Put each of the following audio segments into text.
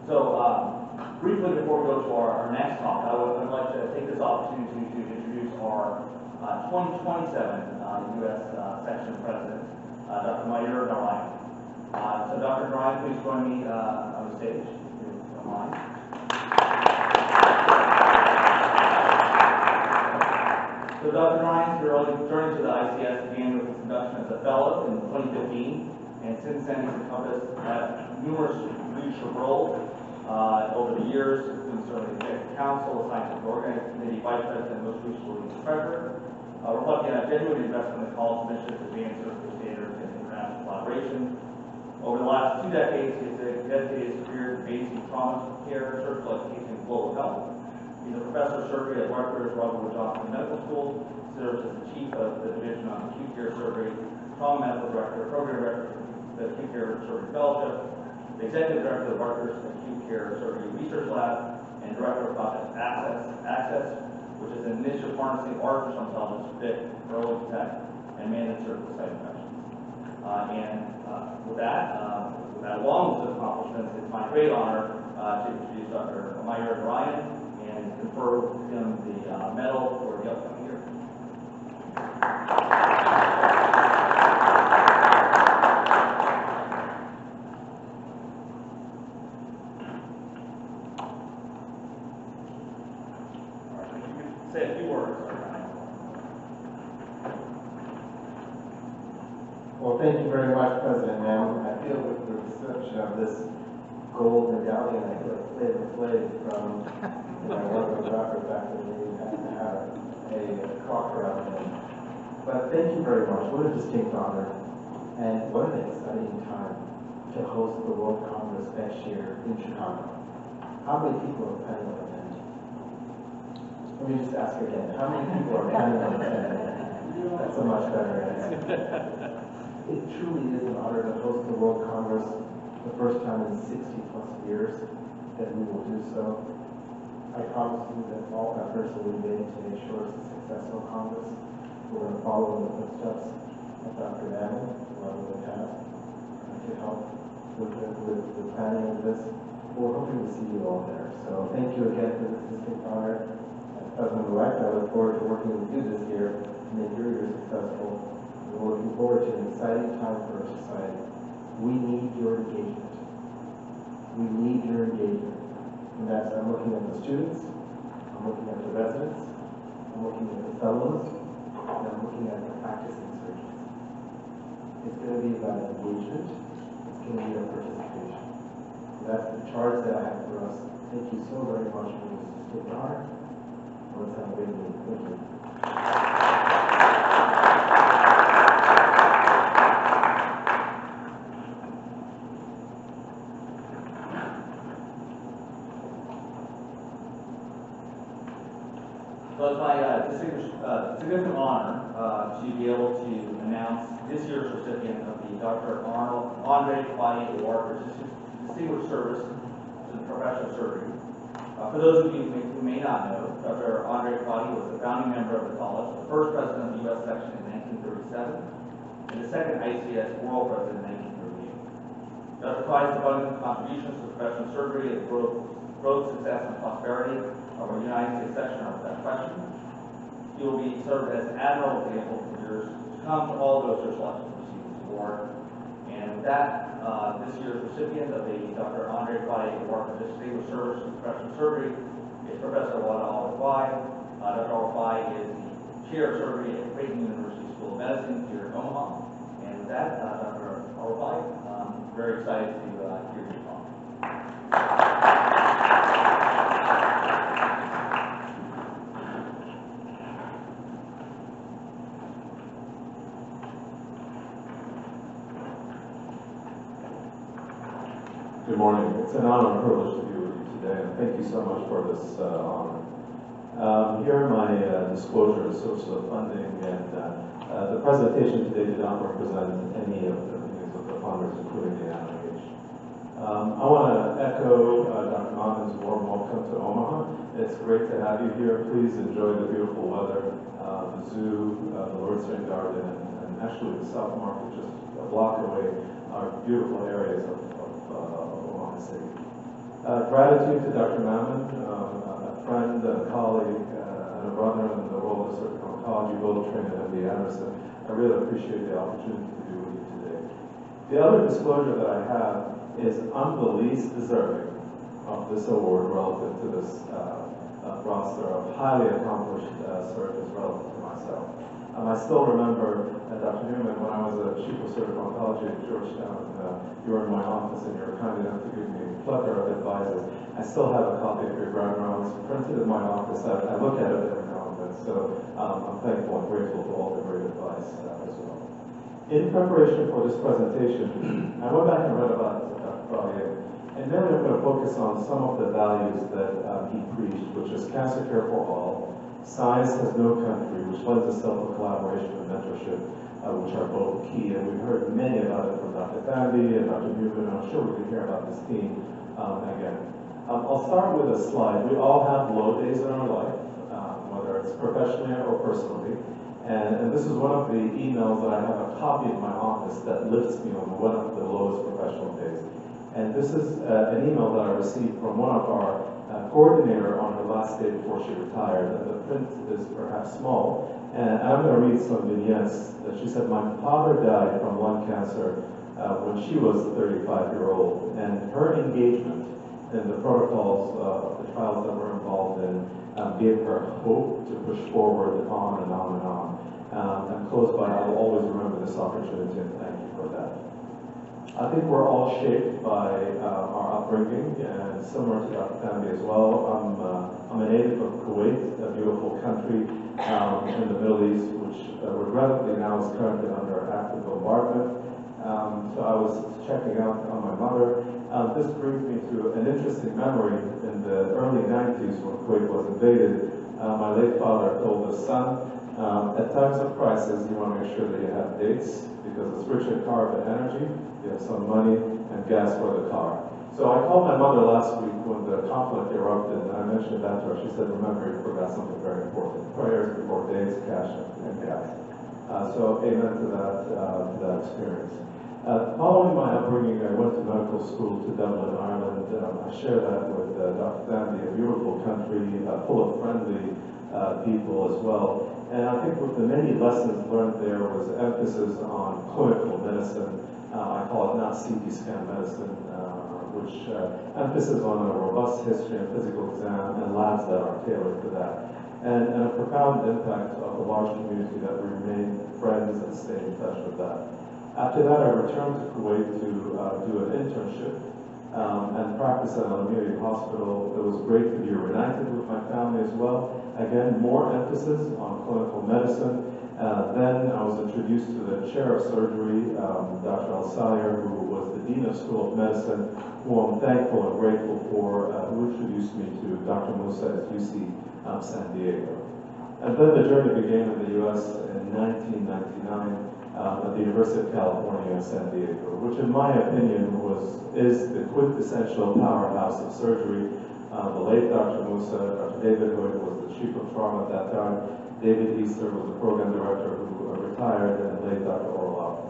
So briefly before we go to our next talk, I'd like to take this opportunity to introduce our 2027 U.S. Section President, Dr. Mayur Narayan. So Dr. Narayan, please join me on the stage, if you don't mind. So Dr. Narayan's journey to the ICS began with his induction as a fellow in 2015, and since then he's encompassed numerous leadership roles over the years, including serving the Executive Council, Scientific Organizing Committee, Vice President, and most recently the Treasurer, reflecting on a genuine investment in the college's mission to advance surgical standards and international collaboration. Over the last 2 decades, he has dedicated his career to advancing trauma care, surgical education, and global health. He's a professor of surgery at Rutgers Robert Wood Johnson Medical School, serves as the chief of the division on acute care surgery, trauma medical director, program director of the acute care surgery fellowship, the executive director of Rutgers Acute Care Surgery Research Lab, and director of Project Access, which is an initiative harnessing artificial intelligence to predict, early detect, and manage surgical site infections. With that long list of accomplishments, it's my great honor to introduce Dr. Mayur Narayan and confer with him the medal for the upcoming year. Say a few words. Well, thank you very much, President Nam. I feel with the reception of this gold medallion, I feel like Flavor Flav from one of the rappers back in the day had to have a clock around him. But thank you very much. What a distinct honor. And what an exciting time to host the World Congress next year in Chicago. How many people are planning on attending? Let me just ask again. How many people are planning on attending? That's a much better answer. It truly is an honor to host the World Congress the first time in 60+ years that we will do so. I promise you that all efforts will be made to make sure it's a successful Congress. We're going to follow in the footsteps of Dr. Nam, along with the past, to help with the planning of this. We're hoping to see you all there. So thank you again for this distinct honor. As President-elect, I look forward to working with you this year to make your year successful. We're looking forward to an exciting time for our society. We need your engagement. We need your engagement. And that's, I'm looking at the students, I'm looking at the residents, I'm looking at the fellows, and I'm looking at the practicing surgeons. It's going to be about engagement. It's going to be about participation. So that's the charge that I have for us. Thank you so very much for this distinct honor. Let's have a great meeting. Thank you. So it's my significant honor to be able to announce this year's recipient of the Dr. Al-Refaie Award for Distinguished Service to the Profession of Surgery. For those of you who may not know, Dr. Al-Refaie was the founding member of the college, the first president of the U.S. section in 1937, and the second ICS World President in 1938. Dr. Refaie's abundant contributions to professional surgery and growth, success, and prosperity of our United States section are without question. He will be served as an admirable example for years to come to all those who are selected to receive this award. And with that, this year's recipient of the Dr. Al-Refaie Award for Distinguished Service to Professional Surgery is Professor Waddah Al-Refaie. Dr. Al-Refaie is the Chair of Surgery at Creighton University School of Medicine here in Omaha. And with that, Dr. Al-Refaie, I'm very excited to hear your talk. Good morning. It's an honor and privilege to be with you today, and thank you so much for this honor. Here are my disclosures, sources of funding, and the presentation today did not represent any of the views of the funders, including the NIH. I want to echo Dr. Maman's warm welcome to Omaha. It's great to have you here. Please enjoy the beautiful weather, the zoo, the Lordstown Garden, and actually the South Market, just a block away, are beautiful areas of Omaha City. Gratitude to Dr. Mammon, a friend, a colleague, and a brother in the world of surgical oncology, both trained at MD Anderson. I really appreciate the opportunity to be with you today. The other disclosure that I have is I'm the least deserving of this award relative to this roster of highly accomplished surgeons relative to myself. I still remember, Dr. Newman, when I was a chief of surgical oncology at Georgetown, you were in my office and you were kind enough to give me a plethora of advices. I still have a copy of your ground rounds printed in my office. I look at it every now and then, so I'm thankful and grateful for all the great advice as well. In preparation for this presentation, I went back and read about Dr. Crotti, and then I'm going to focus on some of the values that he preached, which is cancer care for all, science has no country, which lends itself to collaboration and mentorship, which are both key, and we've heard many about it from Dr. Thandi and Dr. Newman, and I'm sure we can hear about this theme again. I'll start with a slide. We all have low days in our life, whether it's professionally or personally, and this is one of the emails that I have a copy in my office that lifts me on one of the lowest professional days. And this is an email that I received from one of our coordinator on her last day before she retired, and the print is perhaps small, and I'm going to read some vignettes that she said, my father died from lung cancer when she was a 35-year-old, and her engagement in the protocols of the trials that we're involved in gave her hope to push forward on and on and on. And close by, I will always remember this opportunity and thank you for that. I think we're all shaped by our upbringing, and similar to Dr. Thandi as well. I'm a native of Kuwait, a beautiful country in the Middle East, which regrettably now is currently under active bombardment. So I was checking out on my mother. This brings me to an interesting memory. In the early 90s, when Kuwait was invaded, my late father told his son, at times of crisis, you want to make sure that you have dates, because it's rich in carbon energy, you have some money, and gas for the car. So I called my mother last week when the conflict erupted, and I mentioned that to her. She said, remember, you forgot something very important. Prayers before dates, cash, and gas. So amen to that experience. Following my upbringing, I went to medical school to Dublin, Ireland. I share that with Dr. Thandi, a beautiful country, full of friendly people as well. And I think with the many lessons learned there was emphasis on clinical medicine. I call it not CT scan medicine, which emphasis on a robust history and physical exam and labs that are tailored to that. And a profound impact of the large community that we remain friends and stay in touch with that. After that, I returned to Kuwait to do an internship and practice at Al-Refaie Hospital. It was great to be reunited with my family as well. Again, more emphasis on clinical medicine. Then I was introduced to the chair of surgery, Dr. Al-Refaie, who was the dean of School of Medicine, who I'm thankful and grateful for, who introduced me to Dr. Musa at UC San Diego. And then the journey began in the U.S. in 1999. At the University of California in San Diego, which in my opinion is the quintessential powerhouse of surgery. The late Dr. Musa, Dr. David Hood was the chief of trauma at that time. David Easter was the program director who retired, and late Dr. Orloff.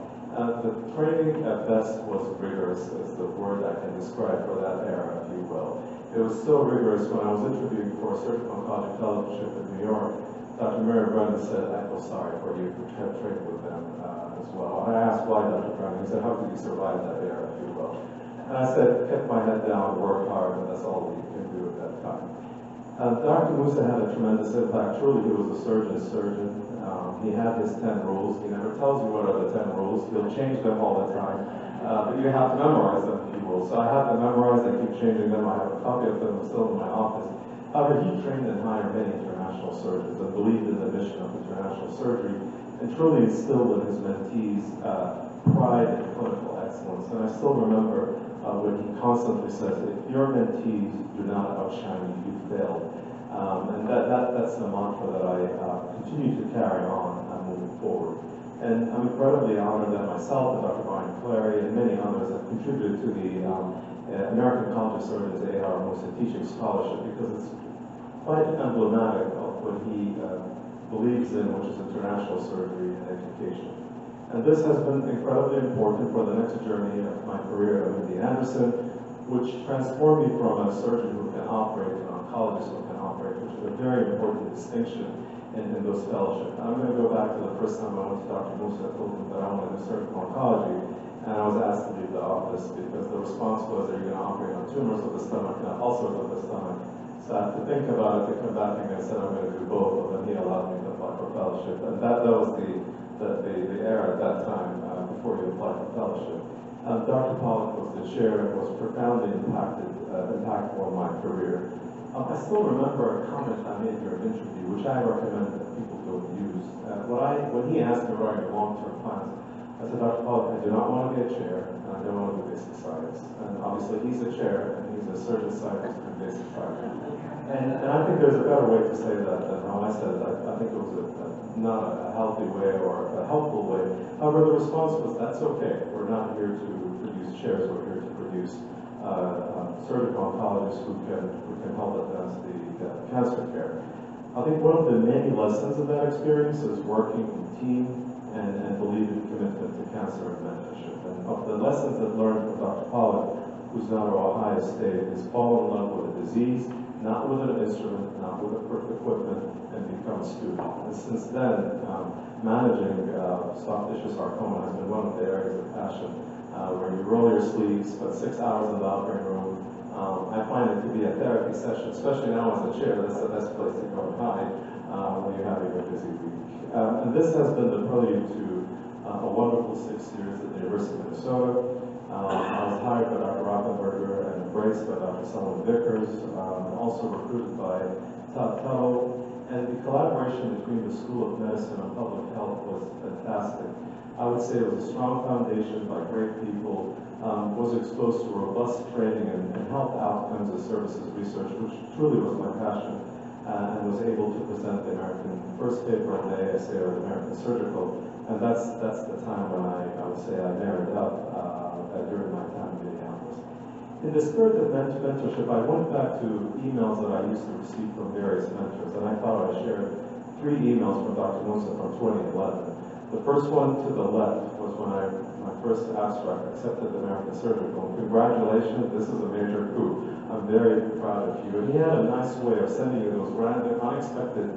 The training at best was rigorous, is the word I can describe for that era, if you will. It was so rigorous when I was interviewing for a surgical oncology fellowship in New York. Dr. Mayur Narayan said, I feel sorry for you to have trained with them as well. And I asked why, Dr. Brown. He said, how did you survive that era, if you will? And I said, kept my head down, worked hard, and that's all we can do at that time. Dr. Musa had a tremendous impact. Truly, he was a surgeon's surgeon. He had his 10 rules. He never tells you what are the 10 rules. He'll change them all the time. But you have to memorize them, if you will. So I have to memorize. I keep changing them. I have a copy of them still in my office. However, he trained and hired many international surgeons and believed in the mission of international surgery and truly instilled in his mentees pride in clinical excellence. And I still remember when he constantly says, if your mentees do not outshine you, you failed. And that's the mantra that I continue to carry on moving forward. And I'm incredibly honored that myself and Dr. Brian Clary and many others have contributed to the American College of Surgeons A.R. Musa Teaching Scholarship, because it's quite emblematic of what he believes in, which is international surgery and education. And this has been incredibly important for the next journey of my career at MD Anderson, which transformed me from a surgeon who can operate to an oncologist who can operate, which is a very important distinction in those fellowships. I'm going to go back to the first time I went to Dr. Musa, I told him that I wanted to do surgical oncology, and I was asked to leave the office because the response was, are you going to operate on tumors of the stomach and ulcers of the stomach? So I had to think about it, to come back, and I said I'm going to do both, and then he allowed me to apply for fellowship. And that was the era at that time, before you apply for fellowship. Dr. Pollack was the chair and was profoundly impactful on my career. I still remember a comment I made during an interview, which I recommend that people don't use. When he asked me regarding long-term plans, I said, Dr. Pollack, I do not want to be a chair, and I don't want to do basic science. And obviously he's a chair, and he's a surgeon scientist in basic science. And I think there's a better way to say that than how I said it. I think it was not a healthy way or a helpful way. However, the response was, that's okay. We're not here to produce chairs, we're here to produce surgical oncologists who can help advance the cancer care. I think one of the many lessons of that experience is working in team and believing commitment to cancer and mentorship. And of the lessons I've learned from Dr. Pollack, who's now at Ohio State, is fall in love with a disease, not with an instrument, not with equipment, and become a student. And since then, managing soft tissue sarcoma has been one of the areas of passion, where you roll your sleeves, spend 6 hours in the operating room. I find it to be a therapy session, especially now as a chair. That's the best place to go and hide when you're having a busy week. And this has been the prelude to a wonderful 6 years at the University of Minnesota. I was hired by Dr. Rothenberger and embraced by Dr. Solomon Vickers, and also recruited by Todd Tuttle. And the collaboration between the School of Medicine and Public Health was fantastic. I would say it was a strong foundation by great people, was exposed to robust training and health outcomes and services research, which truly was my passion, and was able to present the first paper on the ASA, or the American Surgical, and that's the time when I would say I married up during my time in Minneapolis. In the spirit of mentorship, I went back to emails that I used to receive from various mentors, and I thought I shared 3 emails from Dr. Musa from 2011. The first one to the left was when my first abstract accepted the American Surgical. Congratulations, this is a major coup. I'm very proud of you. And he had a nice way of sending you those random, unexpected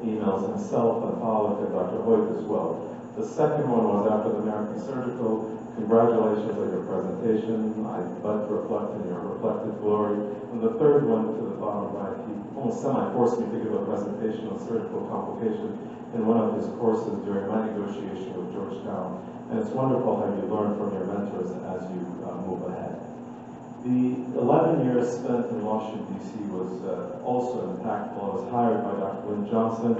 emails, himself and Pollack and Dr. Hoyt as well. The second one was after the American Surgical. Congratulations on your presentation. I'd love to reflect in your reflected glory. And the third one to the bottom right, he almost semi-forced me to give a presentation on surgical complication in one of his courses during my negotiation with Georgetown. And it's wonderful how you learn from your mentors as you move ahead. The 11 years spent in Washington, D.C. was also impactful. I was hired by Dr. Lynn Johnson,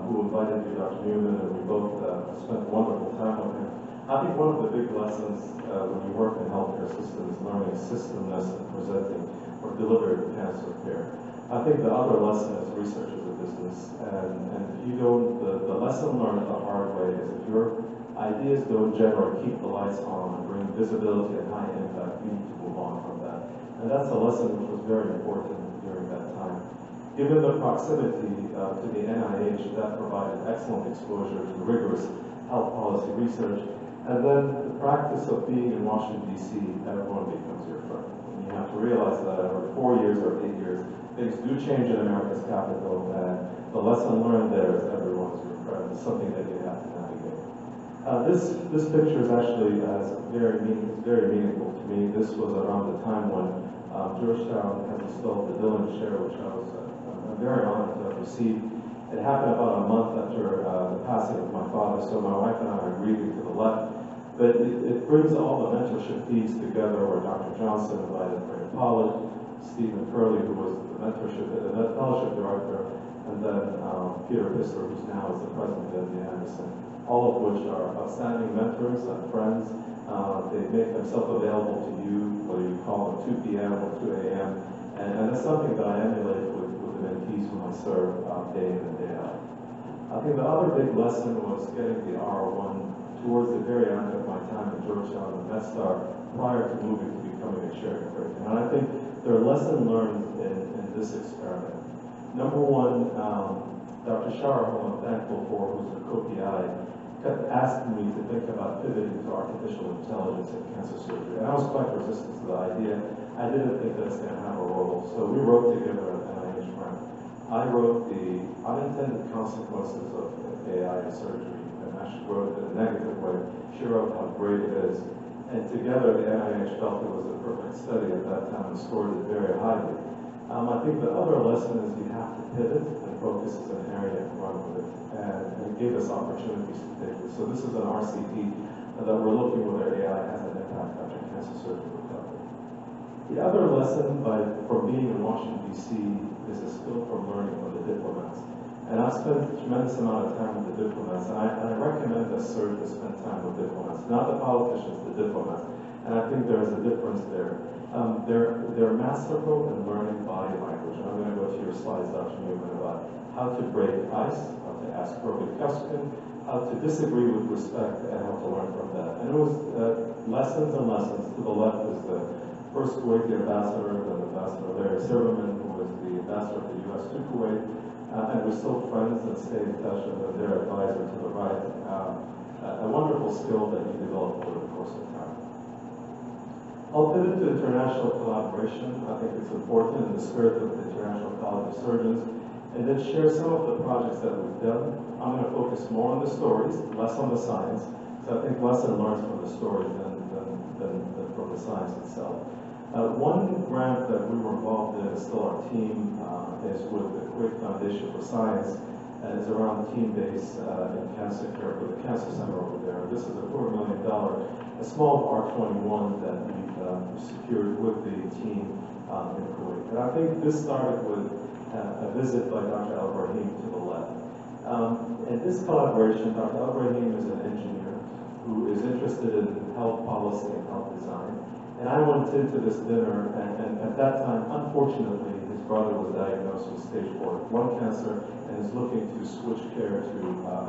who invited me, Dr. Newman, and we both spent a wonderful time with him. I think one of the big lessons when you work in the healthcare system is learning systemness and presenting or delivering cancer care. I think the other lesson is research is a business, and if you don't, the lesson learned the hard way is if your ideas don't generate, keep the lights on, and bring visibility and high impact, you need to move on from that. And that's a lesson which was very important during that time. Given the proximity to the NIH, that provided excellent exposure to rigorous health policy research. And then the practice of being in Washington, D.C., everyone becomes your friend. And you have to realize that over 4 years or 8 years, things do change in America's capital, and the lesson learned there is everyone's your friend. It's something that you have to navigate. This picture is actually very meaningful to me. This was around the time when Georgetown has installed the Dillon Chair, which I'm very honored to have received. It happened about a month after the passing of my father, so my wife and I are grieving to the left. But it brings all the mentorship feeds together, where Dr. Johnson invited Ray Pollack, Stephen Curley, who was the fellowship director, and then Peter Pistler, who's now is the president of the Anderson, all of which are outstanding mentors and friends. They make themselves available to you, whether you call them 2 p.m. or 2 a.m. And that's something that I emulate with the mentees whom I serve day in and day out. I think the other big lesson was getting the R1 towards the very end of my time at Georgetown and MedStar prior to moving to becoming a chair at Creighton. And I think there are lessons learned in this experiment. Number one, Dr. Shar, whom I'm thankful for, who's the co-PI, kept asking me to think about pivoting to artificial intelligence in cancer surgery. And I was quite resistant to the idea. I didn't think that it's going to have a role. So we wrote together an NIH grant. I wrote the unintended consequences of AI in surgery, and actually wrote it in a negative way. She wrote how great it is. And together, the NIH felt it was a perfect study at that time and scored it very highly. I think the other lesson is you have to pivot and focus as an area and run with it. And it gave us opportunities to take this. So this is an RCT that we're looking whether AI has an impact after cancer surgery recovery. The other lesson from being in Washington, D.C. is a skill from learning from the diplomats. And I've spent a tremendous amount of time with the diplomats, and I recommend that surgeons spend time with diplomats, not the politicians, the diplomats. And I think there's a difference there. They're masterful in learning body language. And I'm going to go to your slides, Dr. Newman, about how to break ice, how to ask probing question, how to disagree with respect, and how to learn from that. And it was lessons and lessons. To the left is the first Kuwaiti ambassador, then Ambassador Larry Silverman, who was the ambassador to the U.S. to Kuwait. And we're still friends and stay in touch, and their advisor to the right. A wonderful skill that you develop over the course of time. I'll pivot to international collaboration. I think it's important in the spirit of the International College of Surgeons, and then share some of the projects that we've done. I'm going to focus more on the stories, less on the science. So I think lesson learns from the stories than from the science itself. One grant that we were involved in, still our team, is with the Creighton Foundation for Science, and it's around team-based in cancer care for the cancer center over there. This is a $250,000, a small R21 that we've secured with the team in Kuwait. And I think this started with a visit by Dr. Al-Refaie to the left. And this collaboration, Dr. Al-Refaie is an engineer who is interested in health policy and health design. And I went into this dinner, and at that time, unfortunately, his brother was diagnosed with stage 4 lung cancer and is looking to switch care to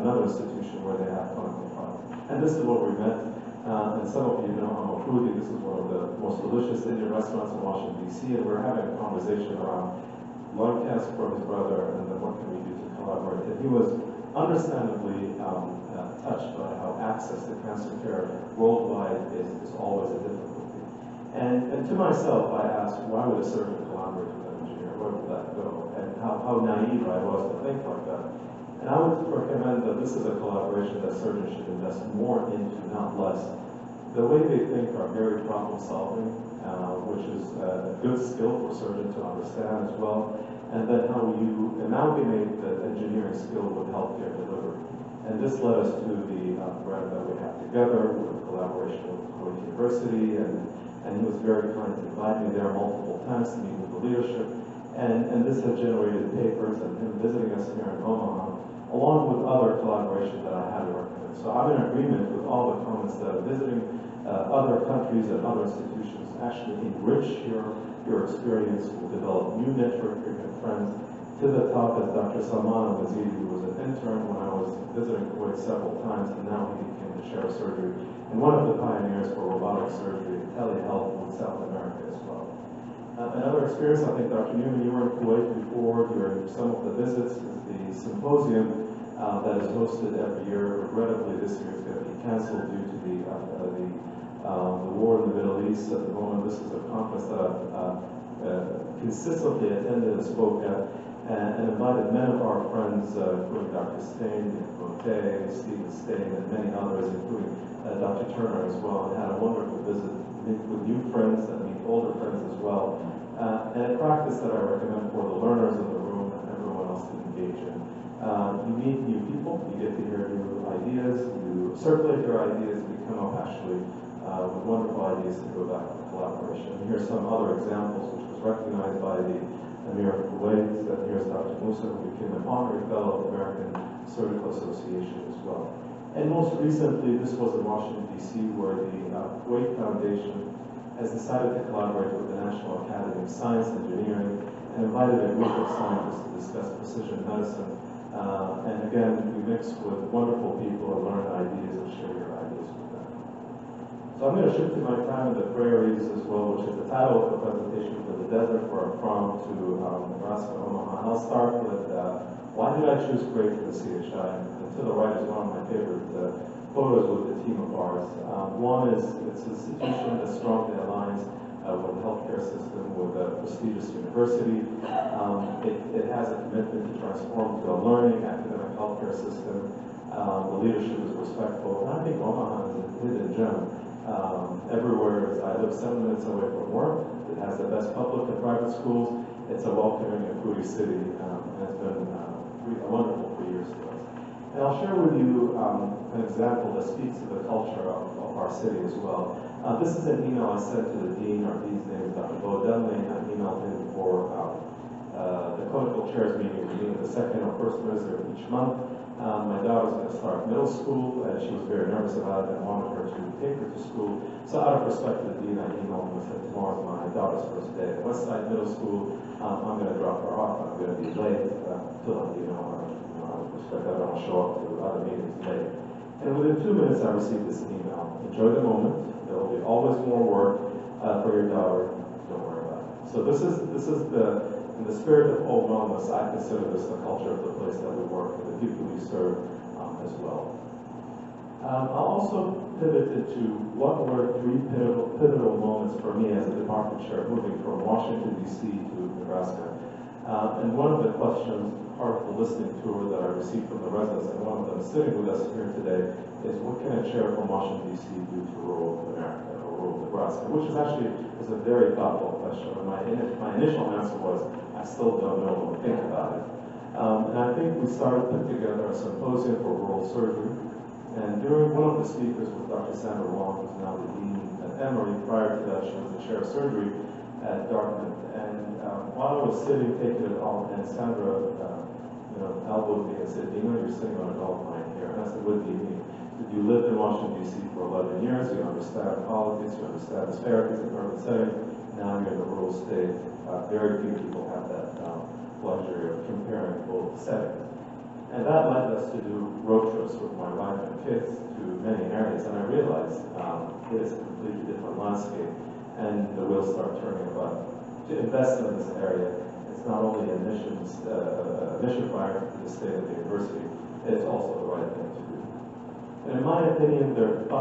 another institution where they have clinical trials. And this is where we met. And some of you know I'm a foodie. This is one of the most delicious Indian restaurants in Washington, D.C. And we're having a conversation around lung cancer for his brother and then what can we do to collaborate. And he was understandably touched by how access to cancer care worldwide is always a difficulty. And to myself, I asked, why would a surgeon collaborate with an engineer? Where would that go? And how naive I was to think like that. And I would recommend that this is a collaboration that surgeons should invest more into, not less. The way they think are very problem solving, which is a good skill for surgeons to understand as well. And then how you amalgamate the engineering skill with healthcare delivery. And this led us to the grant that we have together with collaboration with Crotti University, and he was very kind to invite me there multiple times to meet with the leadership. And this has generated papers and him visiting us here in Omaha, along with other collaboration that I highly recommend. So I'm in agreement with all the comments that visiting other countries and other institutions actually enrich your experience, will develop new networking and friends. To the top is Dr. Salman Al-Waziri, who was an intern when I was visiting Kuwait several times, and now he became the chair of surgery, and one of the pioneers for robotic surgery and telehealth in South America as well. Another experience, I think, Dr. Newman, you were in Kuwait before during some of the visits, is the symposium that is hosted every year. Regrettably, this year is going to be canceled due to the war in the Middle East at the moment. This is a conference that I've consistently attended and spoke at, and invited many of our friends, including Dr. Stain, Crotti, Stephen Stain, and many others, including Dr. Turner as well, and had a wonderful visit, meet with new friends and meet older friends as well. And a practice that I recommend for the learners in the room and everyone else to engage in. You meet new people, you get to hear new ideas, you circulate your ideas, and you come up actually with wonderful ideas to go back to collaboration. And here's some other examples which was recognized by the Emir of Kuwait, and here's Dr. Musa, who became an honorary fellow of the American Surgical Association as well. And most recently, this was in Washington, D.C., where the Kuwait Foundation has decided to collaborate with the National Academy of Science and Engineering and invited a group of scientists to discuss precision medicine. And again, we mix with wonderful people and learn ideas and share your ideas with them. So I'm going to shift to my time in the prairies as well, which is the title of the presentation, for the desert where I'm from, to Nebraska, Omaha. And I'll start with why did I choose Creighton to CHI? And to the right is one of my favorite photos with the team of ours. One is it's an institution that strongly aligns with the healthcare system prestigious university. It has a commitment to transformative learning, academic healthcare system. The leadership is respectful. And I think Omaha is a hidden gem. Everywhere, I live 7 minutes away from work. It has the best public and private schools. It's a welcoming and foodie city, and it's been wonderful for years to us. And I'll share with you an example that speaks to the culture of our city as well. This is an email I sent to the dean. Our dean's name is Dr. Bo Demling. I emailed him for the clinical chairs meeting. We meet the second or first Thursday of each month. My daughter's going to start middle school, and she was very nervous about it and wanted her to take her to school. So out of respect to the dean, I emailed him and said, tomorrow's my daughter's first day at Westside Middle School. I'm going to drop her off. I'm going to be late to let you know. Out of respect, I don't show up to other meetings late. And within 2 minutes, I received this email. Enjoy the moment. There will be always more work for your daughter. Don't worry about it. So this is in the spirit of old wellness, I consider this the culture of the place that we work and the people we serve as well. I'll also pivot into what were 3 pivotal moments for me as a department chair, moving from Washington, D.C. to Nebraska. And one of the questions, part of the listening tour that I received from the residents, and one of them sitting with us here today, is what can a chair from Washington, D.C. do to rural America or rural Nebraska? Which is actually a very thoughtful question. And my initial answer was, I still don't know what to think about it. And I think we started to put together a symposium for rural surgery. And during one of the speakers was Dr. Sandra Wong, who's now the dean at Emory. Prior to that, she was the chair of surgery at Dartmouth. And while I was sitting, taking it all, and Sandra, elbowed me and said, you're sitting on a gold mine here. And I said, what do you mean? You lived in Washington, D.C. for 11 years. You understand politics. You understand disparities in urban settings. Now you're in the rural state. Very few people have that luxury of comparing both settings. And that led us to do road trips with my wife and kids to many areas. And I realized it is a completely different landscape. And the wheels start turning about to invest in this area. It's not only a mission prior to the state of the university, it's also the right thing to do. And in my opinion, there are 5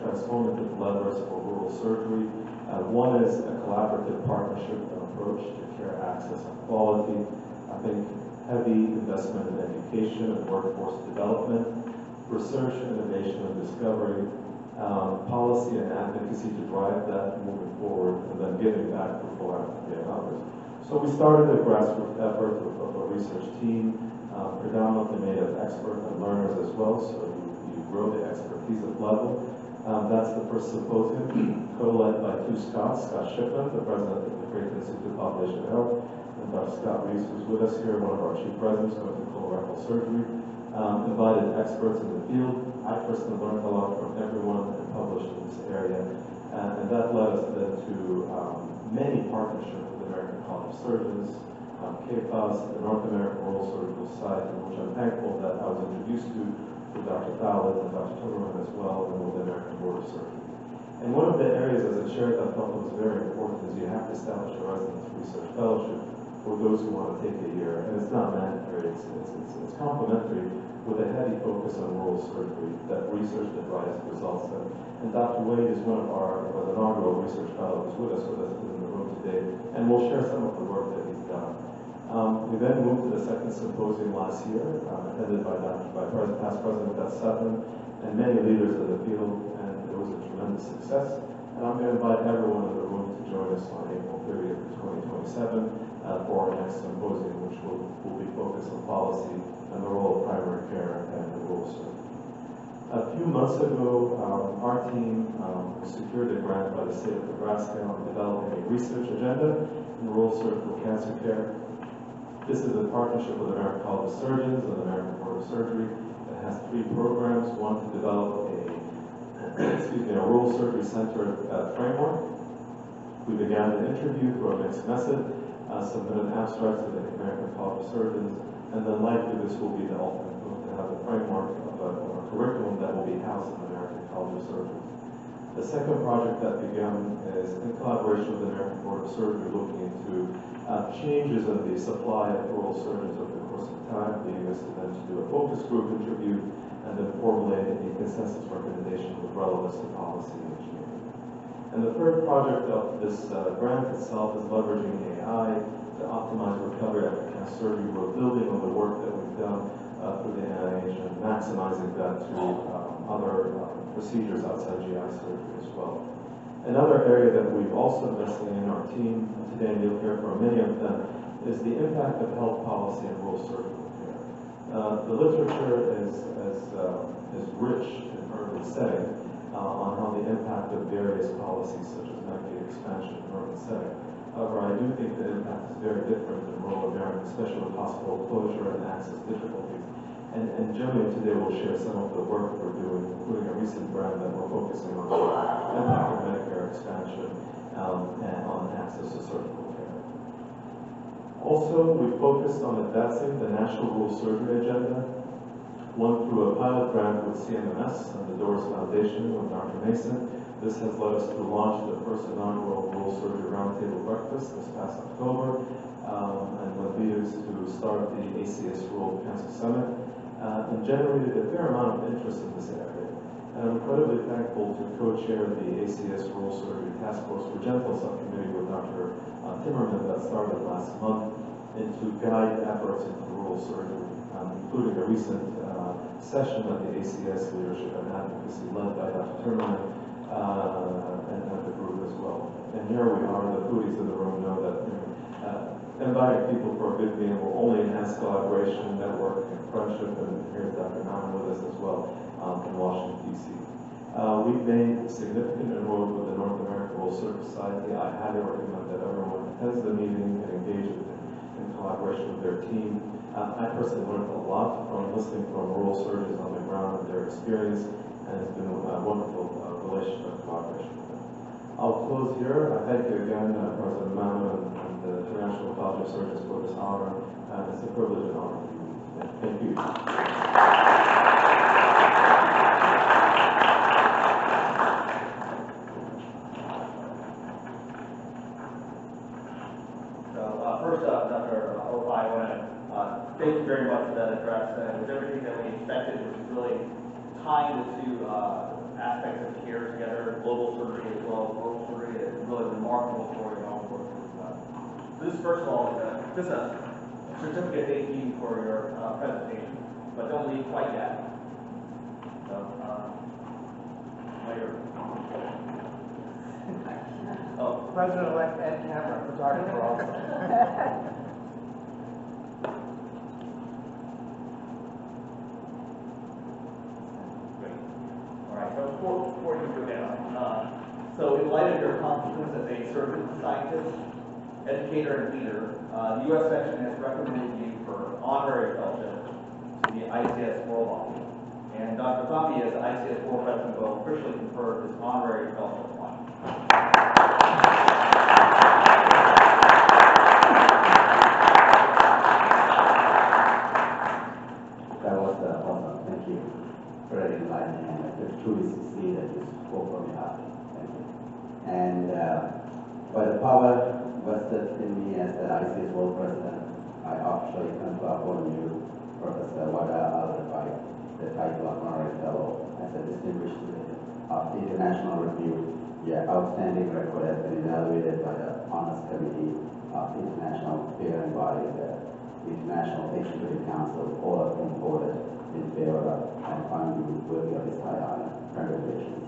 transformative levers for rural surgery. One is a collaborative partnership approach to care access and quality. I think heavy investment in education and workforce development, research, innovation, and discovery, policy and advocacy to drive that moving forward, and then giving back to philanthropy and others. So we started a grassroots effort with a research team, predominantly made of experts and learners as well, so you grow the expertise at level. That's the first symposium, co-led by 2 Scots, Scott Shipman, the president of the Creighton Institute of Population Health, and Dr. Scott Reese, who's with us here, one of our chief presidents, going to colorectal surgery. Invited experts in the field. I personally learned a lot from everyone and published in this area. And that led us then to many partnerships with the American College of Surgeons, KFAS, the North American Rural Surgical Society, which I'm thankful that I was introduced to Dr. Fallon and Dr. Timmerman as well, and with the American Board of Surgery. And one of the areas as a chair that I thought was very important is you have to establish a residence research fellowship for those who want to take a year. And it's not mandatory, it's complementary with a heavy focus on rural surgery, that research that drives results. And Dr. Wade is one of our inaugural research fellows with us in the room today, and we'll share some of the work that he's done. We then moved to the second symposium last year, attended by past President Beth Sutton and many leaders of the field, and it was a tremendous success. And I'm going to invite everyone in the room to join us on April 30th, 2027 for our next symposium, which will be focused on policy and the role of primary care and the rural surgery. A few months ago, our team secured a grant by the state of Nebraska on developing a research agenda in rural surgical cancer care. This is a partnership with the American College of Surgeons and the American Board of Surgery that has 3 programs. One, to develop a rural surgery centered framework. We began the interview through a mixed method, submitted abstracts to the American College of Surgeons, and then likely this will be the ultimate move to have a framework of a curriculum that will be housed in the American College of Surgeons. The second project that began is in collaboration with the American Board of Surgery, looking into changes in the supply of rural surgeons over the course of time, leading us to then to do a focus group interview and then formulate a consensus recommendation with relevance to policy and engineering. And the third project of this grant itself is leveraging AI to optimize recovery after cancer surgery. We're building on the work that we've done through the NIH and maximizing that to other procedures outside GI surgery as well. Another area that we've also invested in our team today, and you'll hear from many of them, is the impact of health policy and rural surgical care. The literature is rich in urban setting on how the impact of various policies such as Medicaid expansion in urban setting. However, I do think the impact is very different in rural America, especially with hospital closure and access difficulties. And Jimmy today will share some of the work we're doing, including a recent grant that we're focusing on the impact of Medicare expansion and on access to surgical care. Also, we focused on advancing the National Rural Surgery Agenda, one through a pilot grant with CMMS and the Doris Foundation with Dr. Mason. This has led us to launch the first inaugural Rural Surgery Roundtable Breakfast this past October, and led leaders to start the ACS Rural Cancer Summit, and generated a fair amount of interest in this area. And I'm incredibly thankful to co-chair the ACS Rural Surgery Task Force Regental Subcommittee with Dr. Timmerman that started last month, and to guide efforts into rural surgery, including a recent session at the ACS Leadership and Advocacy led by Dr. Timmerman and the group as well. And here we are, the foodies in the room know that inviting people for a good meal will only enhance collaboration, network, and friendship, and here's Dr. Narayan with us as well in Washington, D.C. We've made significant inroads with the North American Rural Surgery Society. I highly recommend that everyone attends the meeting and engages in collaboration with their team. I personally learned a lot from listening from rural surgeons on the ground and their experience, and it's been a wonderful relationship and collaboration with them. I'll close here. I thank you again, President Manu and the International College of Surgeons for this honor. It's a privilege and honor to be with you. Thank you. First up, Dr. Al-Refaie, I want to thank you very much for that address. It was everything that we expected, which is really tying the two aspects of care together, global surgery as well as rural surgery. It's a really remarkable story and all the work that we've done. So this, first of all, is just a certificate thank you for your presentation, but don't leave quite yet. So, Mayur. Oh, President-elect and camera, photographer also. great. All right, so before you go down, so in light of your accomplishments as a surgeon, scientist, educator, and leader, the U.S. section has recommended you for honorary fellowship to the ICS World Body. And Dr. Thumpy, as ICS World President, will officially confer his honorary fellowship line. That was awesome. Thank you for that enlightening, and I could truly see that you spoke from your heart. Thank you. And by the power vested in me as the ICS World President, I officially confer upon you, Professor Waddah Al-Refaie, the title of Honorary Fellow. As a distinguished citizen of international review, your outstanding record has been evaluated by the Honors Committee of the International Peering Body, the International Executive Council, all of whom voted in favor of and found you worthy of this high honor. Congratulations.